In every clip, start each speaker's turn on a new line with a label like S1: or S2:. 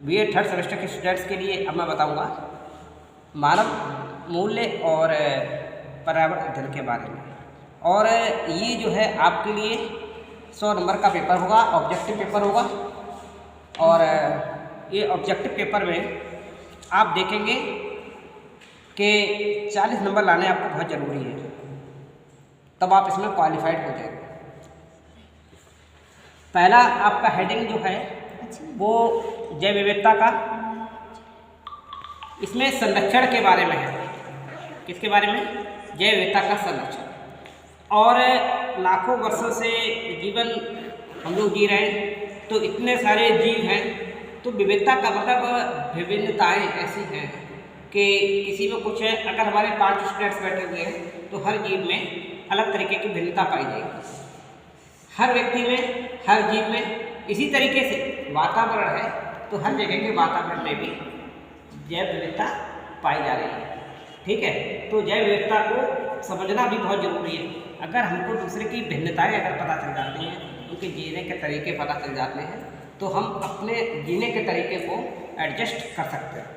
S1: BA third semester के students के लिए अब मैं बताऊंगा मानव मूल्य और पर्यावरण अध्ययन के बारे में। और ये जो है आपके लिए 100 नंबर का पेपर होगा, ऑब्जेक्टिव पेपर होगा। और ये ऑब्जेक्टिव पेपर में आप देखेंगे कि 40 नंबर लाने आपको बहुत ज़रूरी है, तब आप इसमें क्वालिफाइड हो जाएंगे। पहला आपका हेडिंग जो है वो जैव विविधता का, इसमें संरक्षण के बारे में है। किसके बारे में? जैव विविधता का संरक्षण। और लाखों वर्षों से जीवन हम लोग जी रहे हैं, तो इतने सारे जीव हैं, तो विविधता का मतलब विभिन्नताएं ऐसी हैं कि किसी में कुछ है। अगर हमारे 5 स्टूडेंट्स बैठे हुए हैं तो हर जीव में अलग तरीके की भिन्नता पाई जाएगी। हर व्यक्ति में, हर जीव में इसी तरीके से वातावरण है, तो हर जगह के वातावरण में भी जैव विविधता पाई जा रही है। ठीक है, तो जैव विविधता को समझना भी बहुत ज़रूरी है। अगर हमको दूसरे की भिन्नताएं अगर पता चल जाती हैं, उनके जीने के तरीके पता चल जाते हैं, तो हम अपने जीने के तरीके को एडजस्ट कर सकते हैं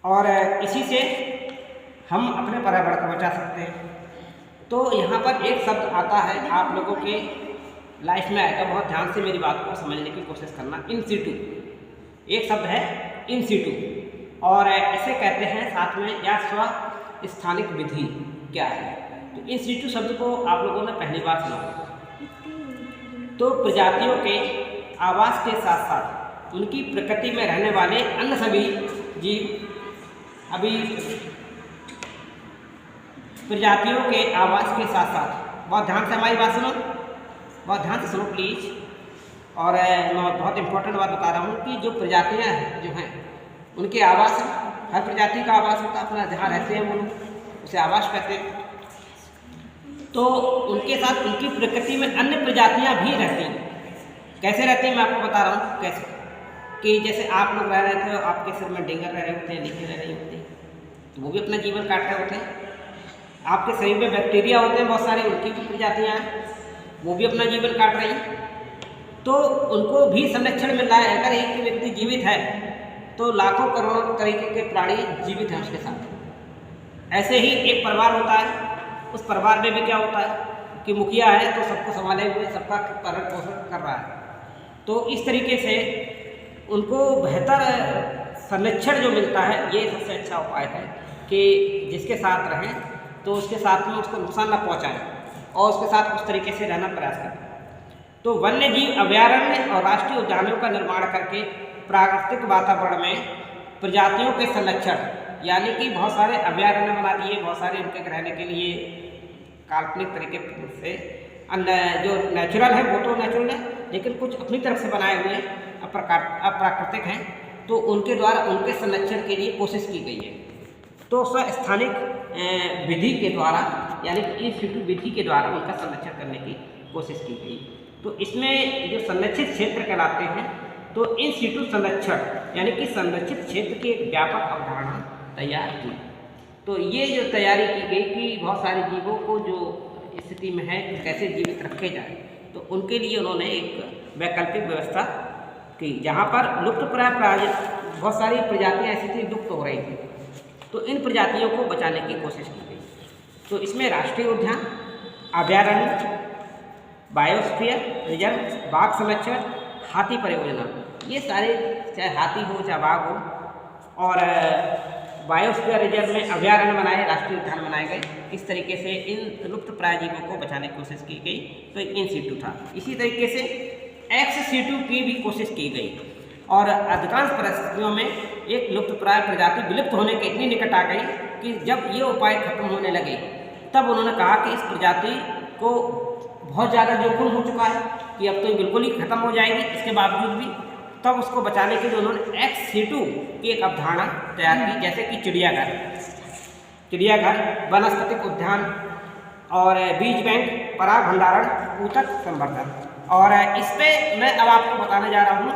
S1: और इसी से हम अपने पर्यावरण को बचा सकते हैं। तो यहाँ पर एक शब्द आता है, आप लोगों के लाइफ में आएगा, बहुत ध्यान से मेरी बात को समझने की कोशिश करना। इन सीटू एक शब्द है, इन सीटू, और इसे कहते हैं साथ में या स्व स्थानिक विधि क्या है। तो इन सीटू शब्द को आप लोगों ने पहली बार सुना होगा। तो प्रजातियों के आवास के साथ साथ उनकी प्रकृति में रहने वाले अन्य सभी जीव, अभी प्रजातियों के आवास के साथ साथ, बहुत ध्यान से हमारी बात सुनो, बहुत ध्यान से सुनो प्लीज। और मैं बहुत इंपॉर्टेंट बात बता रहा हूँ कि जो प्रजातियाँ हैं जो हैं उनके आवास, हर प्रजाति का आवास होता है, अपना जहाँ रहते हैं वो लोग उसे आवास कहते हैं। तो उनके साथ उनकी प्रकृति में अन्य प्रजातियाँ भी रहती हैं। कैसे रहती हैं मैं आपको बता रहा हूँ कैसे। कि जैसे आप लोग रह रहे थे, आपके सिर में डेंगर रह रहे होते हैं, लीचे रह रही होती हैं, तो वो भी अपना जीवन काट रहे होते हैं। आपके शरीर में बैक्टीरिया होते हैं बहुत सारे, उनकी भी प्रजातियाँ हैं, वो भी अपना जीवन काट रही हैं। तो उनको भी संरक्षण मिल रहा है। अगर एक व्यक्ति जीवित है तो लाखों करोड़ों तरीके के प्राणी जीवित हैं उसके साथ। ऐसे ही एक परिवार होता है, उस परिवार में भी क्या होता है कि मुखिया है तो सबको संभाले हुए, सबका पालन पोषण कर रहा है। तो इस तरीके से उनको बेहतर संरक्षण जो मिलता है, ये सबसे अच्छा उपाय है कि जिसके साथ रहें तो उसके साथ में उसको नुकसान न पहुँचाएं और उसके साथ उस तरीके से रहना प्रयास करें। तो वन्य जीव अभयारण्य और राष्ट्रीय उद्यानों का निर्माण करके प्राकृतिक वातावरण में प्रजातियों के संरक्षण, यानी कि बहुत सारे अभयारण्य बना दिए, बहुत सारे उनके रहने के लिए काल्पनिक तरीके से, जो नेचुरल है वो तो नेचुरल है, लेकिन कुछ अपनी तरफ से बनाए हुए अप्राकृतिक हैं, तो उनके द्वारा उनके संरक्षण के लिए कोशिश की गई है। तो स्थानिक विधि के द्वारा, यानी कि इन सीटू विधि के द्वारा उनका संरक्षण करने की कोशिश की गई। तो इसमें जो संरक्षित क्षेत्र कहलाते हैं, तो इन सीटू संरक्षण यानी कि संरक्षित क्षेत्र की एक व्यापक अवधारणा तैयार की। तो ये जो तैयारी की गई कि बहुत सारे जीवों को जो स्थिति में है कैसे जीवित रखे जाए, तो उनके लिए उन्होंने एक वैकल्पिक व्यवस्था की, जहाँ पर लुप्तप्राय बहुत सारी प्रजातियाँ ऐसी थी लुप्त हो रही थी, तो इन प्रजातियों को बचाने की कोशिश की गई। तो इसमें राष्ट्रीय उद्यान, अभयारण्य, बायोस्फीयर रिजर्व, बाघ संरक्षण, हाथी परियोजना, ये सारे, चाहे हाथी हो चाहे बाघ हो, और बायोस्फीयर रिजर्व में अभयारण्य बनाए, राष्ट्रीय उद्यान बनाए गए। इस तरीके से इन लुप्त प्राय जीवों को बचाने की कोशिश की गई। तो इन सीटू था। इसी तरीके से एक्स सीटू की भी कोशिश की गई और अधिकांश परिस्थितियों में एक लुप्त प्राय प्रजाति विलुप्त होने के इतनी निकट आ गई कि जब ये उपाय खत्म होने लगे, तब उन्होंने कहा कि इस प्रजाति को बहुत ज़्यादा जोखिम हो चुका है कि अब तो बिल्कुल ही खत्म हो जाएगी। इसके बावजूद भी तब उसको बचाने के लिए उन्होंने एक्स सीटू की एक अवधारणा तैयार की, जैसे कि चिड़ियाघर, वनस्पतिक उद्यान और बीज बैंक, पराग भंडारण, ऊतक संवर्धन। और इस पर मैं अब आपको बताने जा रहा हूँ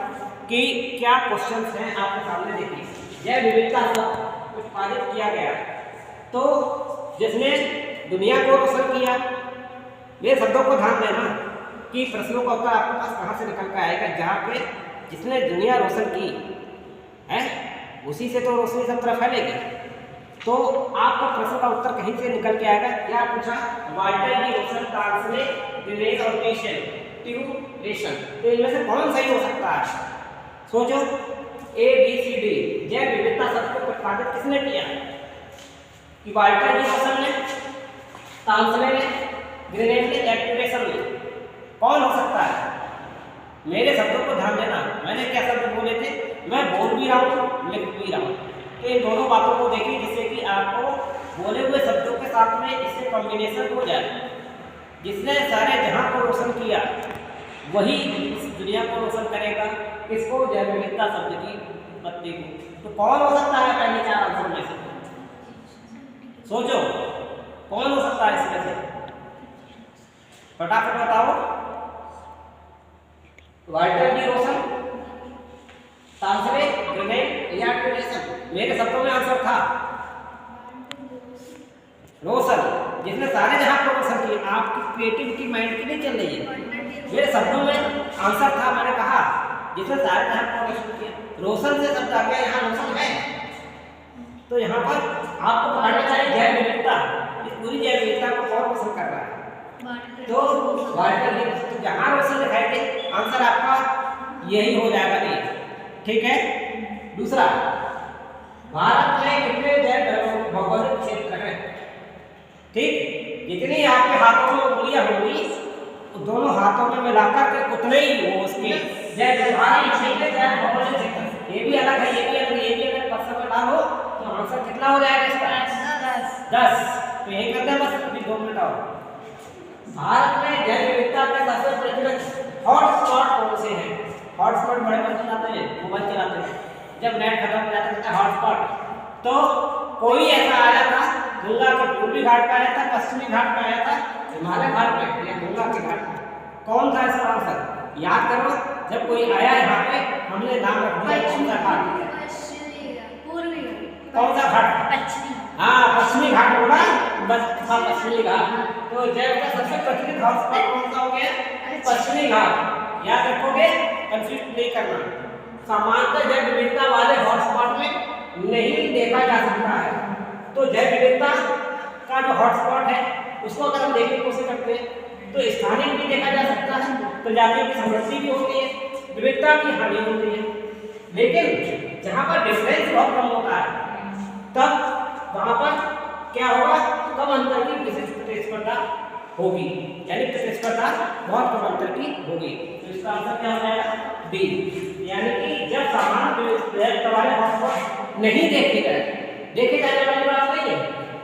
S1: कि क्या क्वेश्चंस हैं आपके सामने। देखिए, जैव विविधता को उत्पादित किया गया, तो जिसने दुनिया को रोशन किया। मेरे शब्दों को ध्यान देना कि प्रश्नों का उत्तर आपके पास कहाँ से निकल कर आएगा, जहाँ पे जिसने दुनिया रोशन की है उसी से तो रोशनी सब तरफ फैलेगी। तो आपका प्रश्न का उत्तर कहीं से निकल के आएगा। क्या पूछा? वाल्टर डी रोशन ट्रांसलेट ग्रेनेड और ट्यूबलेशन। तो इनमें से कौन सही हो सकता है? सोचो। A B C D. जैव विविधता शब्द को प्रतिपादित किसने किया? कि वाल्टर डी रोशन ने, तांसले ने, ग्रेनेड ने, एक्टिवेशन ने। कौन हो सकता है? मेरे शब्दों को ध्यान देना। मैंने क्या शब्द बोले थे? मैं बोल भी रहा हूँ, लिख भी रहा हूँ। तो इन दोनों बातों को देखिए जिससे कि आपको बोले हुए शब्दों के साथ में इससे कॉम्बिनेशन हो जाए। जिसने सारे जहां को रोशन किया वही इस दुनिया को रोशन करेगा। किसको? जैव विविधता शब्द की उत्पत्ति को। तो कौन हो सकता है पहले 4 आंसर में से? सोचो कौन हो सकता है इसमें से? फटाफट बताओ। वाल्टर डी रोशन, तांसले, ग्रेनेड या एक्टिवेशन? मेरे शब्दों में आंसर था रोशन, जिसने सारे जहां को रोशन किया। आपकी क्रिएटिविटी माइंड की नहीं चल रही है। मेरे शब्दों में आंसर था, मैंने कहा जिसने सारे जहां को रोशन किया। रोशन से शब्द आ गया, यहाँ रोशन है। तो यहाँ पर आपको पढ़ना चाहिए जैव विविधता। इस पूरी जैव विविधता को कौन रोशन कर रहा है? तो वाल्टर डी। तो जहाँ रोशन लिखाएंगे आंसर आपका यही हो जाएगा। नहीं, ठीक है। दूसरा, भारत में कितने जैव भौगोलिक क्षेत्र हैं? ठीक, जितनी आपके हाथों में उंगलियां होंगी दोनों हाथों में मिलाकर के उतने ही हो उसके जैव भौगोलिक क्षेत्र। ये भी अलग है, ये भी अलग, ये भी अलग। परसेंट डालो तो आंसर कितना हो जाएगा इसका? 10। तो यही करते हैं बस, अभी 2 मिनट और। भारत में जैव विविधता के सबसे प्रचलित हॉटस्पॉट कौन से हैं? हॉटस्पॉट बड़े बच्चे चलाते हैं, मोबाइल चलाते हैं, जब नेट खत्म हो जाता है हॉटस्पॉट। तो कोई ऐसा आया था, गंगा के पूर्वी घाट पे आया था, पश्चिमी घाट पे आया था, हिमालय घाट पे या गंगा के घाट पे? कौन था इसका आंसर? याद करो। जब कोई आया यहाँ पे हमने नाम रख दिया कौन सा घाट? कौन सा घाट?
S2: पश्चिमी।
S1: हाँ, पश्चिमी घाट होगा, बस था पश्चिमी घाट। तो जैव का सबसे प्रचलित हॉटस्पॉट कौन सा हो गया? पश्चिमी घाट। याद रखोगे, कंफ्यूज नहीं करना। सामान्यतः जैव विविधता वाले हॉटस्पॉट में नहीं देखा जा सकता है। तो जैव विविधता का जो हॉटस्पॉट है उसको अगर हम देखने की कोशिश करते हैं तो स्थानीय भी देखा जा सकता है, प्रजातियों की समृद्धि भी होती है, विविधता की हानि होती है। लेकिन जहाँ पर डिफरेंस बहुत कम होता है तब वहाँ पर क्या होगा? कम अंतर की विशिष्ट प्रतिस्पर्धा होगी, यानी प्रतिस्पर्धा बहुत कम अंतर की होगी। तो इसका आंसर क्या हो जाएगा? डी। यानी कि जब सामान्य विविधता वाले हॉटस्पॉट नहीं देखे जाने वाली बात नहीं है,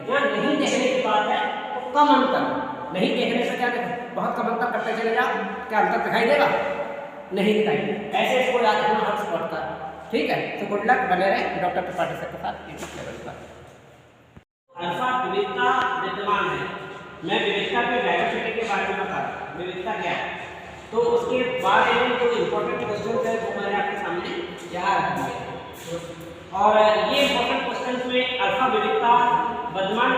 S1: यहाँ नहीं देखने की बात है। तो कम अंतर, नहीं देखने से क्या देखो, बहुत कम अंतर करते चले जाओ, क्या अंतर दिखाई देगा? नहीं दिखाई। ऐसे इसको याद रखना हॉटस्पॉट का। ठीक है, तो गुड लक, बने रहे डॉक्टर त्रिपाठी सर के साथ यूट्यूब लेवल पर। अल्फा विविधता विद्यमान है। मैं विविधता के डाइवर्सिटी के बारे में बता रहा हूँ, विविधता क्या है। तो उसके बाद जो इम्पोर्टेंट क्वेश्चन है वो मैंने आपके सामने यहाँ रख दिया। और ये इम्पोर्टेंट क्वेश्चन में अल्फा विविधता विद्यमान,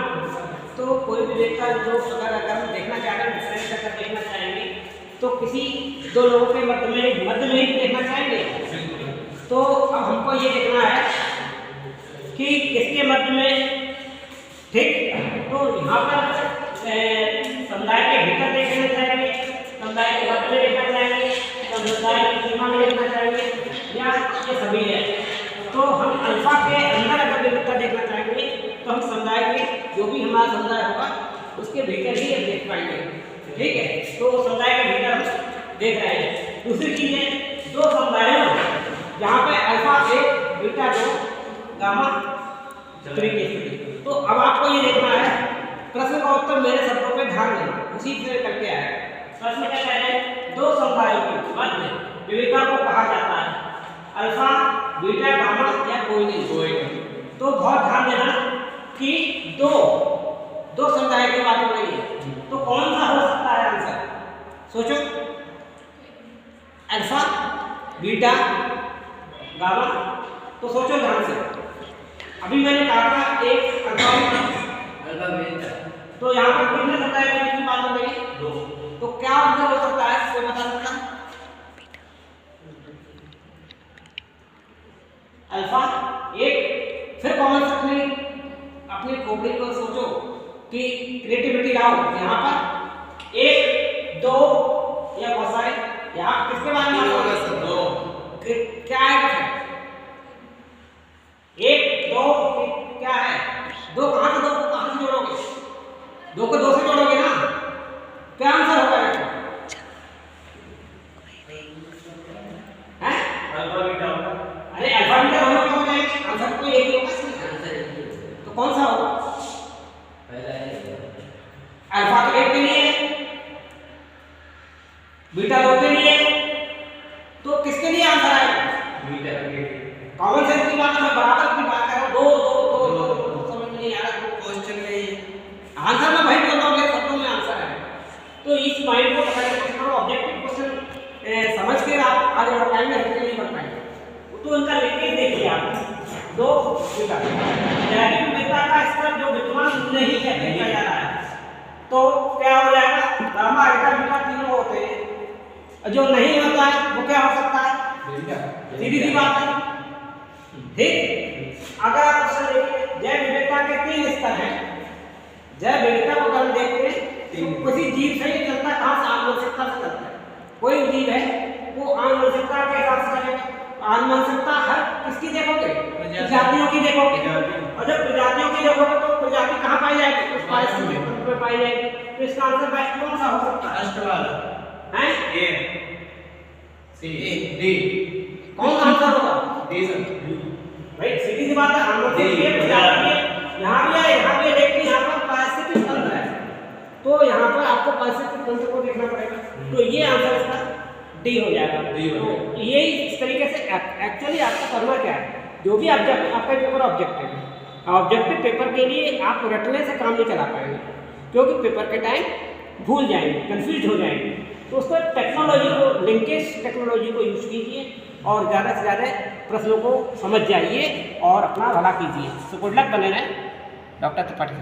S1: तो कोई विविधता जो अगर हम देखना चाह रहे हैं, डिफरेंस अगर देखना चाहेंगे तो किसी दो लोगों के मध्य में ही देखना चाहेंगे। तो अब हमको ये देखना है कि किसके मध्य में। ठीक, तो यहाँ पर समुदाय के भीतर देखना चाहेंगे, समुदाय के मध्य में देखना चाहेंगे, समुदाय की सीमा में देखना चाहेंगे, या ये सभी है। तो हम अल्फा के अंदर अगर विविधता देखना चाहेंगे तो हम समुदाय के, जो भी हमारा समुदाय होगा उसके भीतर ही हम देख पाएंगे। ठीक है, तो समुदाय के भीतर हम देख रहे हैं। दूसरी चीज है, दो समुदायों जहाँ पे अल्फा 1, बीटा 2, गामा 3 की स्थिति। तो अब आपको ये देखना है, प्रश्न का उत्तर मेरे शब्दों पे ध्यान देना, उसी से करके आया। प्रश्न क्या कह रहे हैं? दो समुदायों के मध्य विविधता को कहा जाता है अल्फा, बीटा, गामा या कोई नहीं। तो बहुत ध्यान देना कि दो समुदाय की बात हो रही है। तो कौन सा हो सकता है आंसर? सोचो, अल्फा, बीटा, गामा। तो सोचो ध्यान से। अभी मैंने कहा था एक अल्फा बीटा, तो यहाँ पर कितने समुदाय की बात हो रही है? 2। तो क्या आंसर हो सकता है, कोई बता सकता? अल्फा एक। फिर कॉमन सेंस अपनी खोपड़ी को सोचो कि क्रिएटिविटी लाओ यहाँ पर 1 2 या बहुत सारे यहाँ किसके बारे में होगा सर 2 क्या आएगा सर 1 2 क्या है 2 कहाँ से जोड़ोगे 2 को 2 से जोड़ोगे ना क्या आंसर होगा अल्फा बीटा होगा। अरे अल्फा बीटा होगा क्यों नहीं आंसर तो एक ही होगा तो कौन सा होगा पहला है अल्फा तो 1 के लिए बीटा 2 के लिए तो किसके लिए आंसर आएगा बीटा के लिए। कॉमन सेंस की बात है बराबर की बात कर रहा हूं 2 समझ में नहीं आ रहा क्वेश्चन में ये आंसर में भाई बोल रहा हूं शब्दों में आंसर है तो इस पॉइंट को पकड़ के थोड़ा ऑब्जेक्टिव क्वेश्चन समझ के आप आगे बढ़ पाएंगे नहीं बढ़ पाएंगे तो उनका लिंकेज देखिए आप 2 बीटा जैविक विविधता का स्तर जो विद्यमान नहीं है देखा जा रहा है तो क्या हो जाएगा गामा अल्फा बीटा तीनों होते हैं जो नहीं होता है वो क्या हो सकता है सीधी सी बात है ठीक। अगर आप क्वेश्चन देखिए जैव विविधता के 3 स्तर हैं जैव विविधता को अगर देखते हैं तो किसी जीव से ही चलता कहाँ से आनुवंशिकता से चलता है कोई जीव है वो आनुवंशिकता के हिसाब से चलेगा आनुवंशिकता हर किसकी देखोगे प्रजातियों की देखोगे और जब प्रजातियों की देखोगे तो प्रजाति कहाँ पाई जाएगी उस पारिस्थितिक तंत्र में पाई जाएगी तो इसका आंसर बेस्ट कौन सा हो सकता है फर्स्ट वाला हैं ए सी डी कौन सा आंसर होगा डी सर भाई सीधी सी बात है आनुवंशिक है प्रजाति है यहाँ भी है यहाँ भी देखिए यहाँ पर पारिस्थितिक तंत्र है तो यहाँ पर आपको पारिस्थितिक तंत्र को देखना पड़ेगा तो ये आंसर इसका डी हो जाएगा तो ये इस तरीके से एक्चुअली आपको करना क्या है जो भी ऑब्जेक्ट आपका पेपर ऑब्जेक्टिव है ऑब्जेक्टिव पेपर के लिए आप रटने से काम नहीं चला पाएंगे क्योंकि पेपर के टाइम भूल जाएंगे कंफ्यूज हो जाएंगे तो उसको टेक्नोलॉजी को लिंकेज टेक्नोलॉजी को यूज़ कीजिए और ज़्यादा से ज़्यादा प्रश्नों को समझ जाइए और अपना भला कीजिए। सो गुड लक बने रहें डॉक्टर त्रिपाठी।